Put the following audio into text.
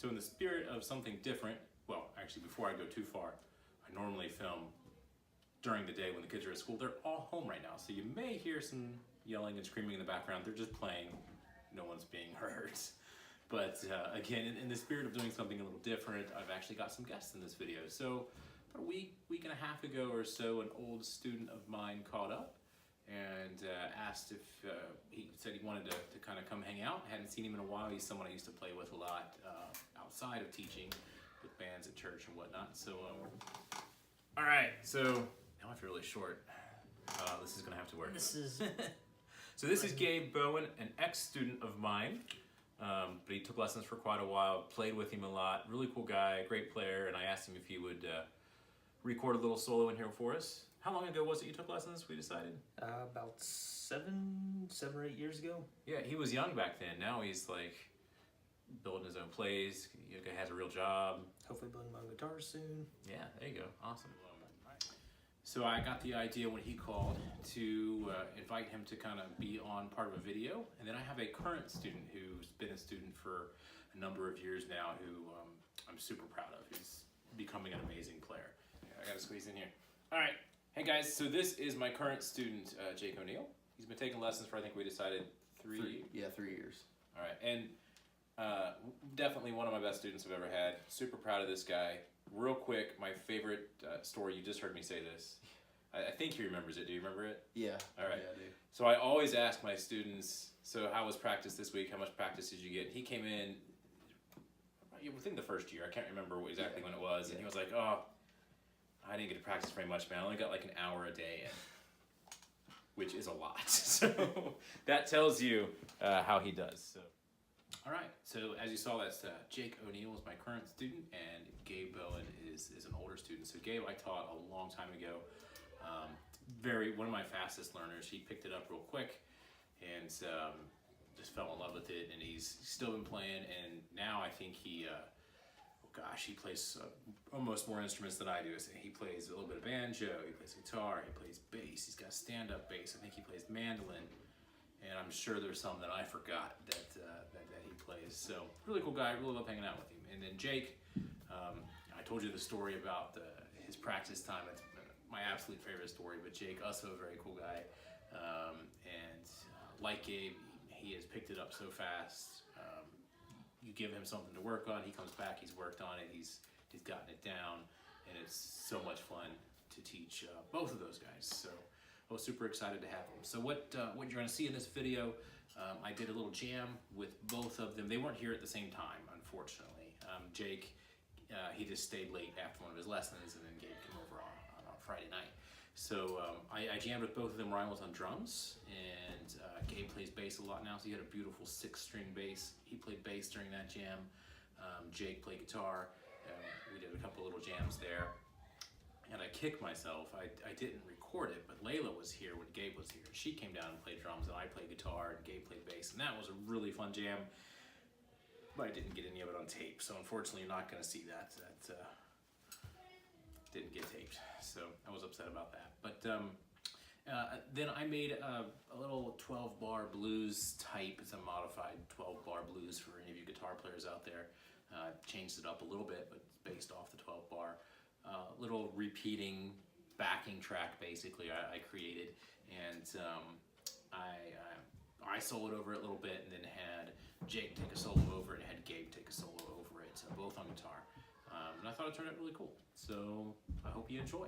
So in the spirit of something different, well, actually before I go too far, I normally film during the day when the kids are at school. They're all home right now, so you may hear some yelling and screaming in the background. They're just playing. No one's being hurt. But again, in the spirit of doing something a little different, I've actually got some guests in this video. So about a week and a half ago or so, an old student of mine called up and asked if he said he wanted to kind of come hang out. Hadn't seen him in a while. He's someone I used to play with a lot outside of teaching with bands at church and whatnot. So, all right, so now I feel really short. This is gonna have to work. So this is Gabe Bowen, an ex-student of mine, but he took lessons for quite a while, played with him a lot, really cool guy, great player, and I asked him if he would record a little solo in here for us. How long ago was it you took lessons, we decided? About seven or 8 years ago. Yeah, he was young back then. Now he's like building his own plays, he has a real job. Hopefully building my own guitar soon. Yeah, there you go, awesome. So I got the idea when he called to invite him to kind of be on part of a video. And then I have a current student who's been a student for a number of years now who I'm super proud of. He's becoming an amazing player. Yeah, I gotta squeeze in here. All right, hey guys, so this is my current student, Jake O'Neill. He's been taking lessons for, I think we decided, 3 years. 3 years. All right, and definitely one of my best students I've ever had. Super proud of this guy. Real quick, my favorite story, you just heard me say this. I think he remembers it. Do you remember it? Yeah. All right. Yeah, I do. So I always ask my students, so how was practice this week? How much practice did you get? He came in within the first year. I can't remember exactly when it was. And he was like, oh, I didn't get to practice very much, man. I only got like an hour a day in, which is a lot. So that tells you how he does. So. All right, so as you saw, that's Jake O'Neill is my current student, and Gabe Bowen is an older student. So Gabe I taught a long time ago. One of my fastest learners. He picked it up real quick and just fell in love with it, and he's still been playing, and now I think he, he plays almost more instruments than I do. So he plays a little bit of banjo, he plays guitar, he plays bass, he's got stand-up bass, I think he plays mandolin, and I'm sure there's some that I forgot that he plays. So really cool guy, really love hanging out with him. And then Jake, I told you the story about his practice time. It's my absolute favorite story, but Jake, also a very cool guy. Like Gabe, he has picked it up so fast. You give him something to work on, he comes back, he's worked on it, he's gotten it down, and it's so much fun to teach both of those guys. So I was super excited to have them. So what you're gonna see in this video, I did a little jam with both of them. They weren't here at the same time, unfortunately. Jake, he just stayed late after one of his lessons, and then Gabe came over on Friday night. So I jammed with both of them. Ryan was on drums, and Gabe plays bass a lot now, so he had a beautiful 6-string bass. He played bass during that jam. Jake played guitar. We did a couple little jams there. And I kicked myself. I didn't record it, but Layla was here when Gabe was here. She came down and played drums, and I played guitar, and Gabe played bass, and that was a really fun jam. But I didn't get any of it on tape, so unfortunately you're not going to see that. That didn't get taped, so I was upset about that. But then I made a little 12-bar blues type. It's a modified 12-bar blues for any of you guitar players out there. Changed it up a little bit, but it's based off the 12-bar. Little repeating backing track, basically, I created, and I soloed over it a little bit, and then had Jake take a solo over it, and had Gabe take a solo over it, both on guitar. And I thought it turned out really cool. So I hope you enjoy.